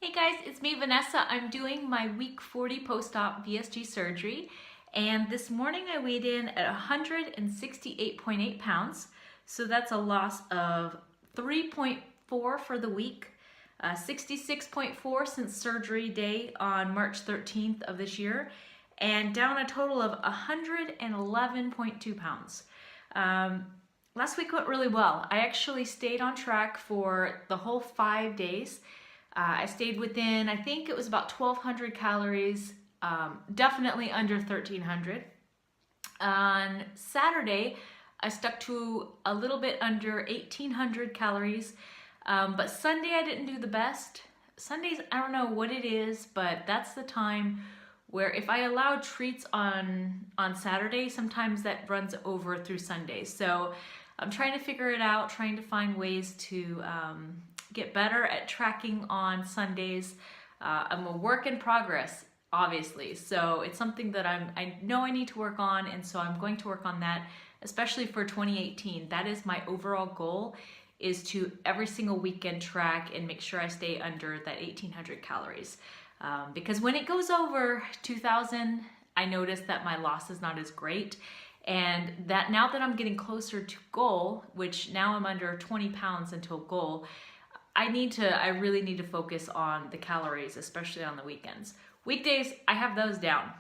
Hey guys, it's me, Vanessa. I'm doing my week 40 post-op VSG surgery, and this morning I weighed in at 168.8 pounds. So that's a loss of 3.4 for the week, 66.4 since surgery day on March 13th of this year, and down a total of 111.2 pounds. Last week went really well. I actually stayed on track for the whole 5 days. I stayed within, I think it was about 1,200 calories, definitely under 1,300. On Saturday, I stuck to a little bit under 1,800 calories, but Sunday I didn't do the best. Sundays, I don't know what it is, but that's the time where if I allow treats on Saturday, sometimes that runs over through Sundays. So I'm trying to figure it out, trying to find ways to get better at tracking on Sundays. I'm a work in progress, obviously, so it's something that I know I need to work on, and so I'm going to work on that, especially for 2018. That is my overall goal, is to every single weekend track and make sure I stay under that 1,800 calories. Because when it goes over 2,000, I notice that my loss is not as great. And that now that I'm getting closer to goal, which now I'm under 20 pounds until goal, I really need to focus on the calories, especially on the weekends. Weekdays, I have those down.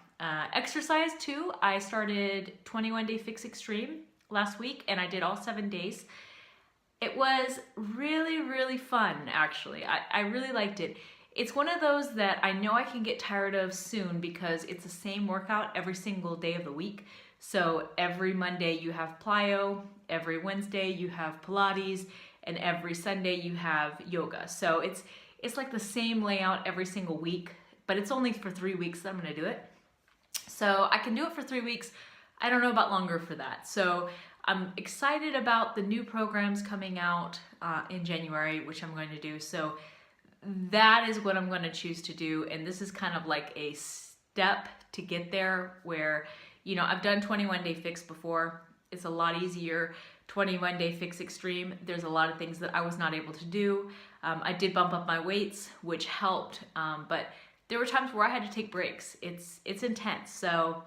Exercise too, I started 21 Day Fix Extreme last week, and I did all 7 days. It was really, really fun, actually. I really liked it. It's one of those that I know I can get tired of soon because it's the same workout every single day of the week. So every Monday you have plyo, every Wednesday you have Pilates, and every Sunday you have yoga. So it's like the same layout every single week, but it's only for 3 weeks that I'm gonna do it. So I can do it for 3 weeks. I don't know about longer for that. So I'm excited about the new programs coming out in January, which I'm going to do. So that is what I'm gonna choose to do. And this is kind of like a step to get there where, you know, I've done 21 Day Fix before. It's a lot easier. 21 Day Fix Extreme, there's a lot of things that I was not able to do. I did bump up my weights, which helped, but there were times where I had to take breaks. It's intense, so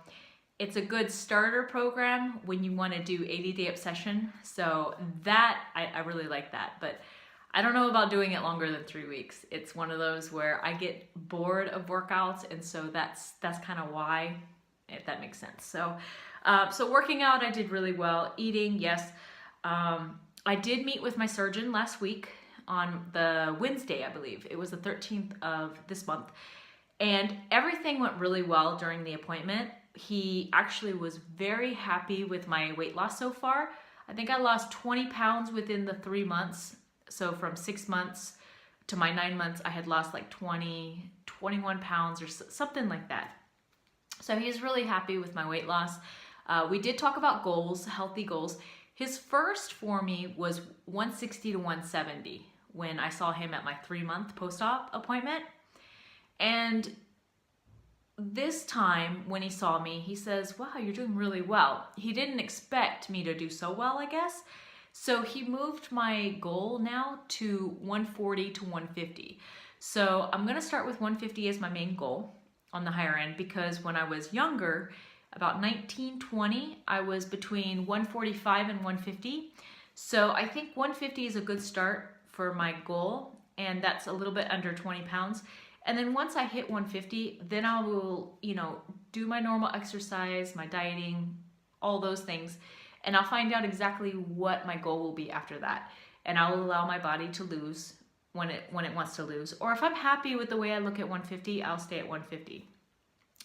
it's a good starter program when you want to do 80-day obsession. So that, I really like that, but I don't know about doing it longer than 3 weeks. It's one of those where I get bored of workouts, and so that's kind of why, if that makes sense. So working out, I did really well. Eating, yes. I did meet with my surgeon last week on the Wednesday, I believe. It was the 13th of this month. And everything went really well during the appointment. He actually was very happy with my weight loss so far. I think I lost 20 pounds within the 3 months. So from 6 months to my 9 months, I had lost like 21 pounds or something like that. So he's really happy with my weight loss. We did talk about goals, healthy goals. His first for me was 160 to 170 when I saw him at my 3-month post-op appointment. And this time when he saw me, he says, wow, you're doing really well. He didn't expect me to do so well, I guess. So he moved my goal now to 140 to 150. So I'm gonna start with 150 as my main goal on the higher end, because when I was younger, about 19, 20, I was between 145 and 150. So I think 150 is a good start for my goal, and that's a little bit under 20 pounds. And then once I hit 150, then I will, you know, do my normal exercise, my dieting, all those things, and I'll find out exactly what my goal will be after that. And I will allow my body to lose when it wants to lose. Or if I'm happy with the way I look at 150, I'll stay at 150.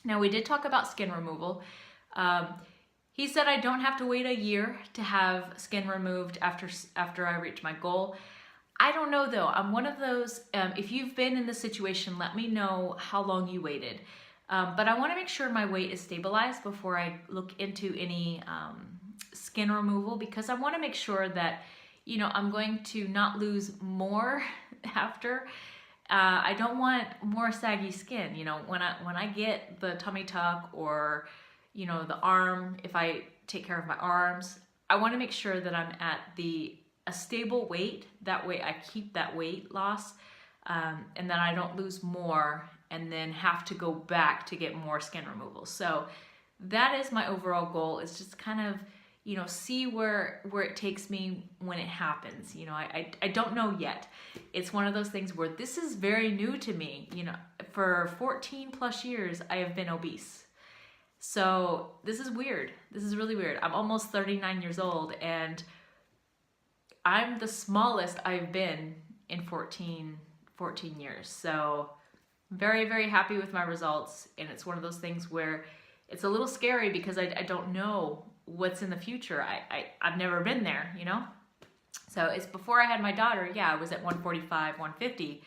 Now, we did talk about skin removal. He said I don't have to wait a year to have skin removed after I reach my goal. I don't know though. I'm one of those, if you've been in this situation, let me know how long you waited. But I want to make sure my weight is stabilized before I look into any skin removal, because I want to make sure that, you know, I'm going to not lose more after. I don't want more saggy skin. You know, when I get the tummy tuck or, you know, the arm, if I take care of my arms, I want to make sure that I'm at a stable weight. That way I keep that weight loss and then I don't lose more and then have to go back to get more skin removal. So that is my overall goal, is just kind of, you know, see where it takes me when it happens. You know, I don't know yet. It's one of those things where this is very new to me. You know, for 14 plus years, I have been obese. So this is weird. This is really weird. I'm almost 39 years old and I'm the smallest I've been in 14 years. So I'm very, very happy with my results. And it's one of those things where it's a little scary because I don't know what's in the future. I've never been there, you know? So it's before I had my daughter. Yeah, I was at 145, 150.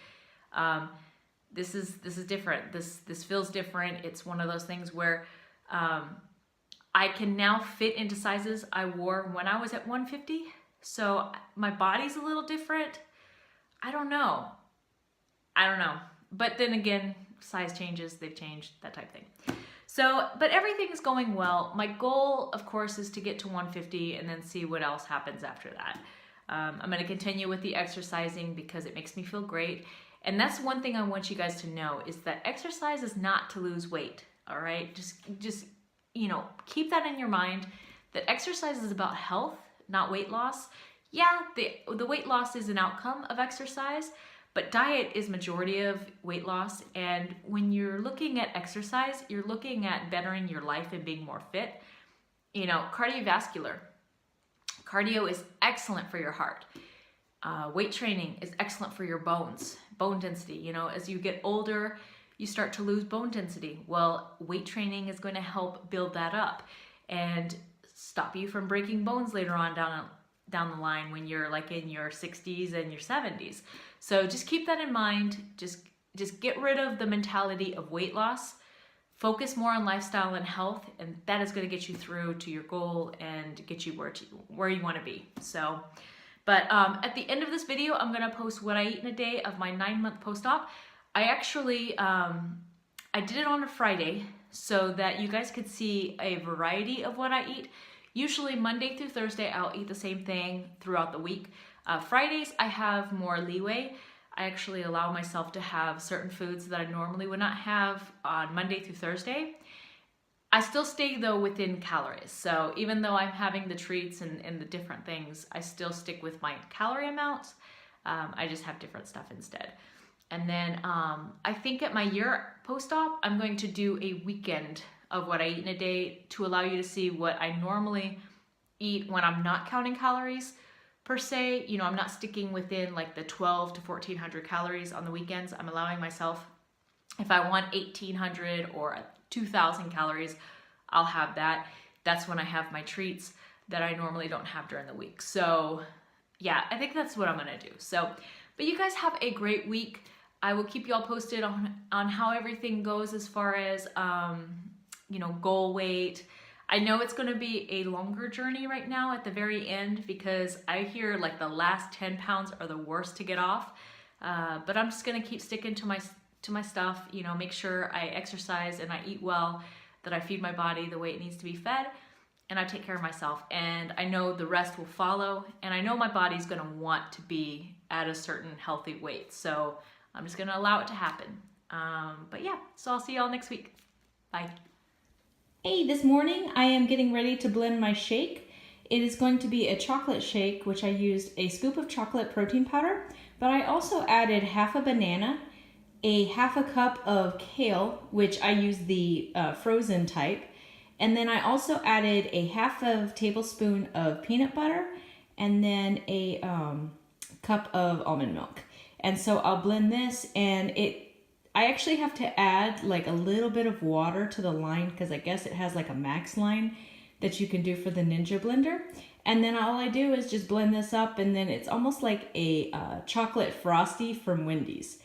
This is different. This feels different. It's one of those things where I can now fit into sizes I wore when I was at 150. So my body's a little different. I don't know. But then again, size changes, they've changed, that type of thing. So, but everything's going well. My goal, of course, is to get to 150 and then see what else happens after that. I'm going to continue with the exercising because it makes me feel great. And that's one thing I want you guys to know, is that exercise is not to lose weight. All right. Just, you know, keep that in your mind, that exercise is about health, not weight loss. Yeah, the weight loss is an outcome of exercise, but diet is majority of weight loss. And when you're looking at exercise, you're looking at bettering your life and being more fit. You know, cardiovascular. Cardio is excellent for your heart. Weight training is excellent for your bones, bone density. You know, as you get older, you start to lose bone density. Well, weight training is going to help build that up and stop you from breaking bones later on down the line when you're like in your 60s and your 70s. So just keep that in mind. Just get rid of the mentality of weight loss. Focus more on lifestyle and health, and that is going to get you through to your goal and get you where you want to be. So, but at the end of this video, I'm going to post what I eat in a day of my 9-month post-op. I actually, I did it on a Friday so that you guys could see a variety of what I eat. Usually Monday through Thursday, I'll eat the same thing throughout the week. Fridays, I have more leeway. I actually allow myself to have certain foods that I normally would not have on Monday through Thursday. I still stay though within calories. So even though I'm having the treats and the different things, I still stick with my calorie amounts. I just have different stuff instead. And then I think at my year post-op, I'm going to do a weekend of what I eat in a day to allow you to see what I normally eat when I'm not counting calories per se. You know, I'm not sticking within like the 12 to 1400 calories on the weekends. I'm allowing myself, if I want 1800 or 2000 calories, I'll have that. That's when I have my treats that I normally don't have during the week. So yeah, I think that's what I'm gonna do. So, but you guys have a great week. I will keep you all posted on how everything goes as far as, you know, goal weight. I know it's going to be a longer journey right now at the very end because I hear like the last 10 pounds are the worst to get off. But I'm just going to keep sticking to my stuff, you know, make sure I exercise and I eat well, that I feed my body the way it needs to be fed, and I take care of myself. And I know the rest will follow, and I know my body's going to want to be at a certain healthy weight. So I'm just going to allow it to happen. But yeah, so I'll see y'all next week. Bye. Hey, this morning I am getting ready to blend my shake. It is going to be a chocolate shake, which I used a scoop of chocolate protein powder, but I also added half a banana, a half a cup of kale, which I use the frozen type, and then I also added a half of tablespoon of peanut butter, and then a cup of almond milk. And so I'll blend this, and I actually have to add like a little bit of water to the line because I guess it has like a max line that you can do for the Ninja blender. And then all I do is just blend this up, and then it's almost like a chocolate frosty from Wendy's.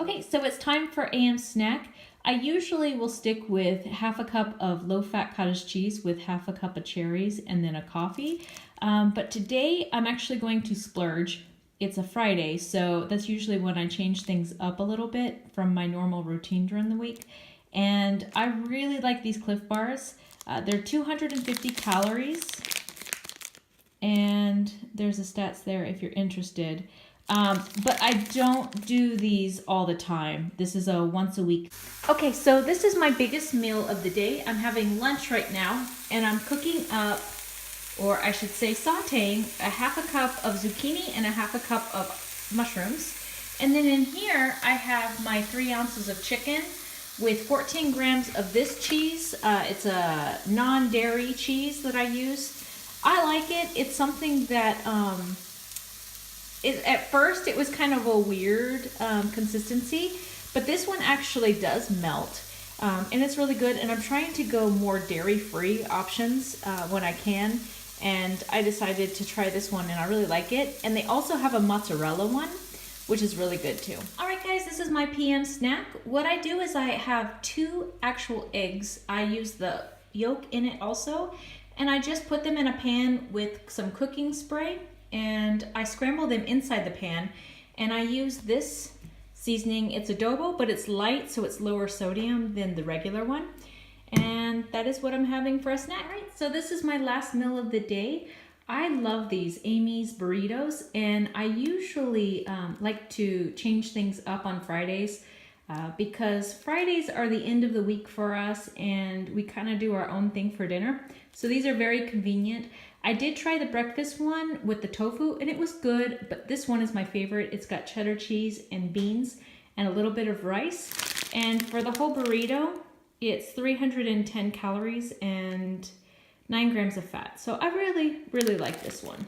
Okay, so it's time for AM snack. I usually will stick with half a cup of low-fat cottage cheese with half a cup of cherries and then a coffee. But today I'm actually going to splurge. It's a Friday, so that's usually when I change things up a little bit from my normal routine during the week. And I really like these Cliff Bars. They're 250 calories. And there's the stats there if you're interested. but I don't do these all the time. This is a once a week. Okay, so this is my biggest meal of the day. I'm having lunch right now, and I'm cooking up, or I should say sauteing, a half a cup of zucchini and a half a cup of mushrooms. And then in here, I have my 3 ounces of chicken with 14 grams of this cheese. It's a non-dairy cheese that I use. I like it. It's something that, at first it was kind of a weird consistency, but this one actually does melt. And it's really good. And I'm trying to go more dairy-free options when I can. And I decided to try this one, and I really like it. And they also have a mozzarella one, which is really good too. All right guys, this is my PM snack. What I do is I have 2 actual eggs. I use the yolk in it also, and I just put them in a pan with some cooking spray, and I scramble them inside the pan, and I use this seasoning. It's adobo, but it's light, so it's lower sodium than the regular one. And that is what I'm having for a snack. All right, so this is my last meal of the day. I love these Amy's burritos, and I usually like to change things up on Fridays because Fridays are the end of the week for us, and we kind of do our own thing for dinner. So these are very convenient. I did try the breakfast one with the tofu, and it was good, but this one is my favorite. It's got cheddar cheese and beans and a little bit of rice. And for the whole burrito, it's 310 calories and 9 grams of fat. So I really, really like this one.